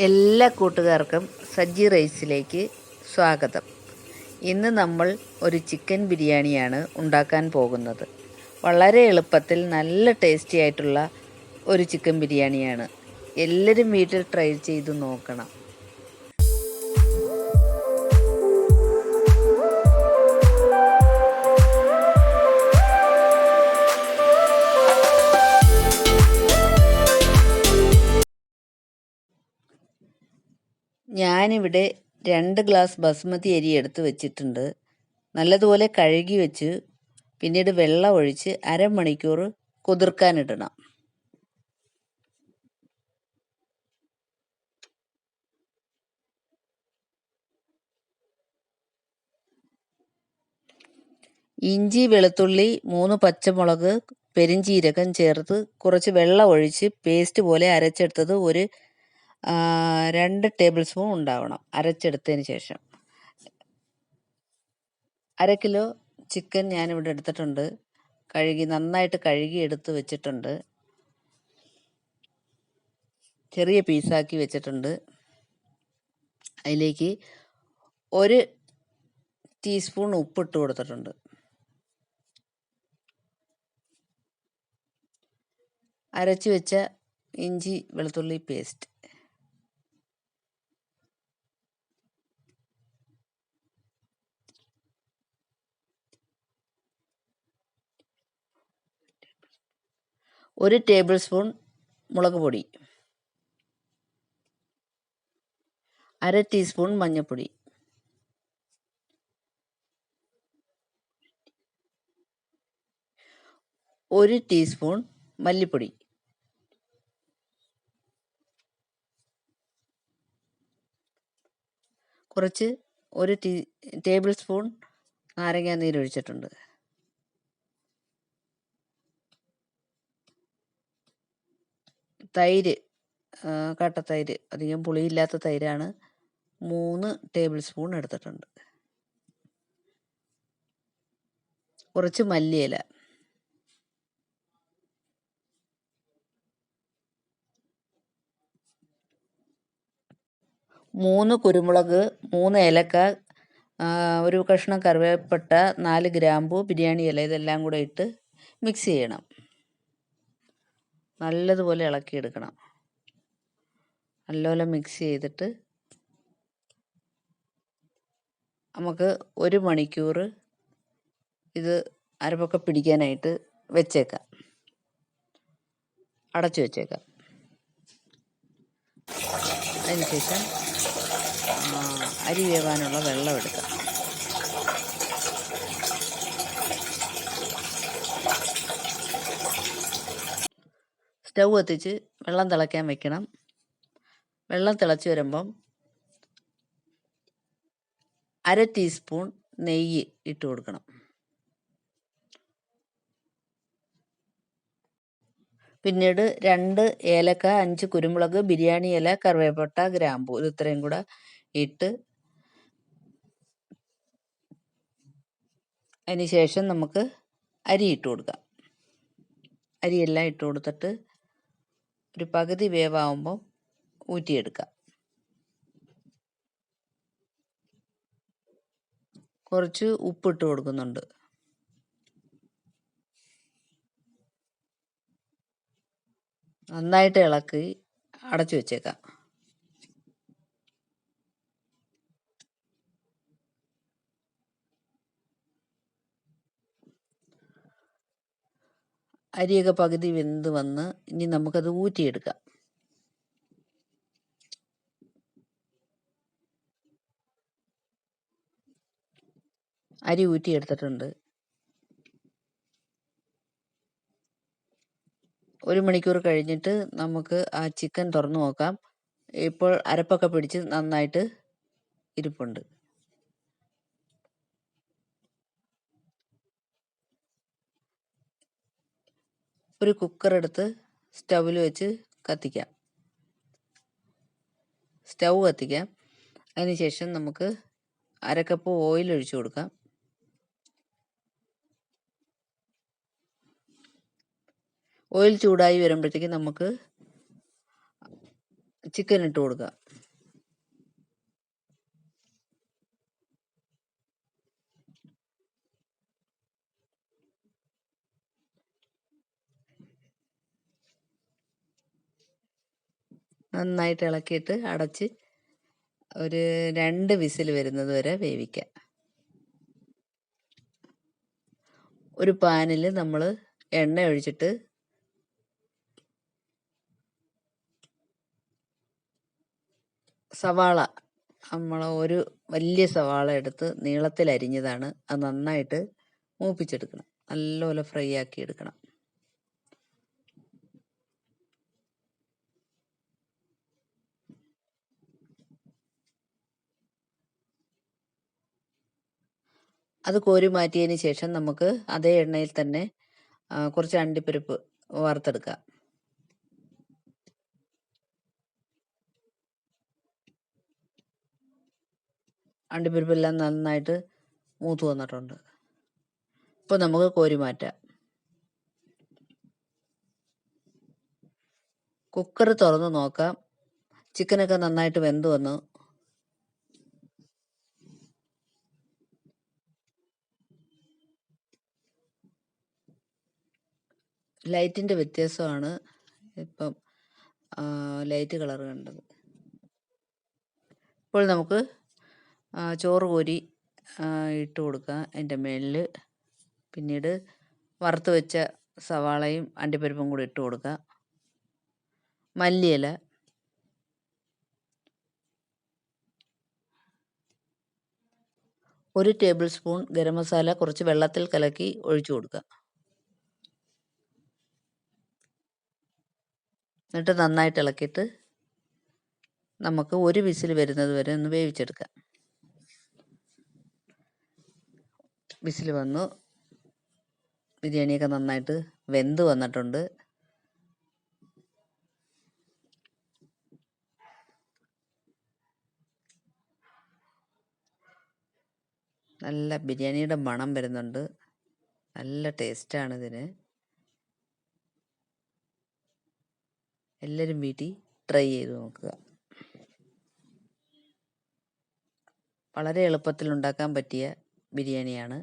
എല്ലാ കൂട്ടുകാർക്കും സജ്ജി റൈസിലേക്ക് സ്വാഗതം. ഇന്ന് നമ്മൾ ഒരു ചിക്കൻ ബിരിയാണിയാണ് ഉണ്ടാക്കാൻ പോകുന്നത്. വളരെ എളുപ്പത്തിൽ നല്ല ടേസ്റ്റി ആയിട്ടുള്ള ഒരു ചിക്കൻ ബിരിയാണിയാണ്. എല്ലാവരും വീട്ടിൽ ട്രൈ ചെയ്ത് നോക്കണം. ഞാനിവിടെ 2 ഗ്ലാസ് ബസ്മതി അരി എടുത്ത് വെച്ചിട്ടുണ്ട്. നല്ലതുപോലെ കഴുകി വെച്ച് പിന്നീട് വെള്ളം ഒഴിച്ച് അരമണിക്കൂർ കുതിർക്കാനിടണം. ഇഞ്ചി, വെളുത്തുള്ളി, 3 പച്ചമുളക്, പെരിഞ്ചീരകം ചേർത്ത് കുറച്ച് വെള്ളം ഒഴിച്ച് പേസ്റ്റ് പോലെ അരച്ചെടുത്തത് ഒരു 2 ടേബിൾ സ്പൂൺ ഉണ്ടാവണം. അരച്ചെടുത്തതിന് ശേഷം 1/2 കിലോ ചിക്കൻ ഞാനിവിടെ എടുത്തിട്ടുണ്ട്. നന്നായിട്ട് കഴുകി എടുത്ത് വെച്ചിട്ടുണ്ട്. ചെറിയ പീസാക്കി വെച്ചിട്ടുണ്ട്. അതിലേക്ക് 1 ടീസ്പൂൺ ഉപ്പിട്ട് കൊടുത്തിട്ടുണ്ട്. അരച്ചു വെച്ച ഇഞ്ചി വെളുത്തുള്ളി പേസ്റ്റ്, ഒരു ടേബിൾ സ്പൂൺ മുളക് പൊടി, 1/2 ടീസ്പൂൺ മഞ്ഞൾപ്പൊടി, 1 ടീസ്പൂൺ മല്ലിപ്പൊടി, കുറച്ച് 1 ടേബിൾ സ്പൂൺ നാരങ്ങാ നീരൊഴിച്ചിട്ടുണ്ട്. തൈര്, കട്ടത്തൈര്, അധികം പുളിയില്ലാത്ത തൈരാണ്, 3 ടേബിൾ സ്പൂൺ എടുത്തിട്ടുണ്ട്. കുറച്ച് മല്ലിയില, 3 കുരുമുളക്, 3 ഏലക്ക, ഒരു കഷ്ണം കറിവേപ്പില, 4 ഗ്രാമ്പൂ, ബിരിയാണി ഇല, ഇതെല്ലാം കൂടെ ഇട്ട് മിക്സ് ചെയ്യണം. നല്ലതുപോലെ ഇളക്കിയെടുക്കണം. നല്ലപോലെ മിക്സ് ചെയ്തിട്ട് നമുക്ക് 1 മണിക്കൂർ ഇത് അരപ്പൊക്കെ പിടിക്കാനായിട്ട് വെച്ചേക്കാം. അടച്ചു വെച്ചേക്കാം. അതിനുശേഷം അരി വേവാനുള്ള വെള്ളം എടുക്കാം. സ്റ്റൗ കത്തിച്ച് വെള്ളം തിളയ്ക്കാൻ വെക്കണം. വെള്ളം തിളച്ച് വരുമ്പം 1/2 ടീസ്പൂൺ നെയ്യ് ഇട്ട് കൊടുക്കണം. പിന്നീട് 2 ഏലക്ക, 5 കുരുമുളക്, ബിരിയാണി ഇല, കറിവേപ്പില, ഗ്രാമ്പൂ, ഇത് ഇത്രയും കൂടെ ഇട്ട് അതിന് ശേഷം നമുക്ക് അരി ഇട്ട് കൊടുക്കാം. അരിയെല്ലാം ഇട്ട് കൊടുത്തിട്ട് ഒരു പകുതി വേവാകുമ്പോൾ ഊറ്റിയെടുക്കാം. കുറച്ച് ഉപ്പിട്ട് കൊടുക്കുന്നുണ്ട്. നന്നായിട്ട് ഇളക്കി അടച്ചു വെച്ചേക്കാം. അരിയൊക്കെ പകുതി വെന്ത് വന്ന് ഇനി നമുക്കത് ഊറ്റിയെടുക്കാം. അരി ഊറ്റിയെടുത്തിട്ടുണ്ട്. 1 മണിക്കൂർ കഴിഞ്ഞിട്ട് നമുക്ക് ആ ചിക്കൻ തുറന്നു നോക്കാം. ഇപ്പോൾ അരപ്പൊക്കെ പിടിച്ച് നന്നായിട്ട് ഇരിപ്പുണ്ട്. ഒരു കുക്കർ എടുത്ത് സ്റ്റൗവിൽ വെച്ച് കത്തിക്കാം. സ്റ്റൗ കത്തിക്കാം. അതിനുശേഷം നമുക്ക് 1/2 കപ്പ് ഓയിൽ ഒഴിച്ചു കൊടുക്കാം. ഓയിൽ ചൂടായി വരുമ്പോഴത്തേക്ക് നമുക്ക് ചിക്കൻ ഇട്ട് കൊടുക്കാം. നന്നായിട്ട് ഇളക്കിയിട്ട് അടച്ച് ഒരു 2 വിസിൽ വരുന്നത് വരെ വേവിക്കാം. ഒരു പാനിൽ നമ്മൾ എണ്ണ ഒഴിച്ചിട്ട് സവാള, നമ്മൾ ഒരു വലിയ സവാള എടുത്ത് നീളത്തിൽ അരിഞ്ഞതാണ്. അത് നന്നായിട്ട് മൂപ്പിച്ചെടുക്കണം, നല്ലപോലെ ഫ്രൈ ആക്കി എടുക്കണം. അത് കോരി മാറ്റിയതിന് ശേഷം നമുക്ക് അതേ എണ്ണയിൽ തന്നെ കുറച്ച് അണ്ടിപ്പരിപ്പ് വറുത്തെടുക്കാം. അണ്ടിപ്പരിപ്പെല്ലാം നന്നായിട്ട് മൂത്ത് വന്നിട്ടുണ്ട്. ഇപ്പോൾ നമുക്ക് കോരി മാറ്റാം. കുക്കർ തുറന്ന് നോക്കാം. ചിക്കനൊക്കെ നന്നായിട്ട് വെന്ത് വന്നു. ലൈറ്റിൻ്റെ വ്യത്യാസമാണ് ഇപ്പം ലൈറ്റ് കളർ കണ്ടത്. ഇപ്പോൾ നമുക്ക് ചോറ് കോരി ഇട്ട് കൊടുക്കാം അതിൻ്റെ മേളിൽ. പിന്നീട് വറുത്ത് വെച്ച സവാളയും അണ്ടിപ്പരിപ്പും കൂടി ഇട്ട് കൊടുക്കാം. മല്ലിയില, ഒരു ടേബിൾ സ്പൂൺ ഗരം മസാല കുറച്ച് വെള്ളത്തിൽ കലക്കി ഒഴിച്ചു കൊടുക്കുക. എന്നിട്ട് നന്നായിട്ട് ഇളക്കിയിട്ട് നമുക്ക് ഒരു വിസിൽ വരുന്നത് വരെ ഒന്ന് വേവിച്ചെടുക്കാം. വിസിൽ വന്നു, ബിരിയാണിയൊക്കെ നന്നായിട്ട് വെന്ത് വന്നിട്ടുണ്ട്. നല്ല ബിരിയാണിയുടെ മണം വരുന്നുണ്ട്. നല്ല ടേസ്റ്റാണ് ഇതിന്. എല്ലാവരും വീട്ടിൽ ട്രൈ ചെയ്ത് നോക്കുക. വളരെ എളുപ്പത്തിൽ ഉണ്ടാക്കാൻ പറ്റിയ ബിരിയാണിയാണ്.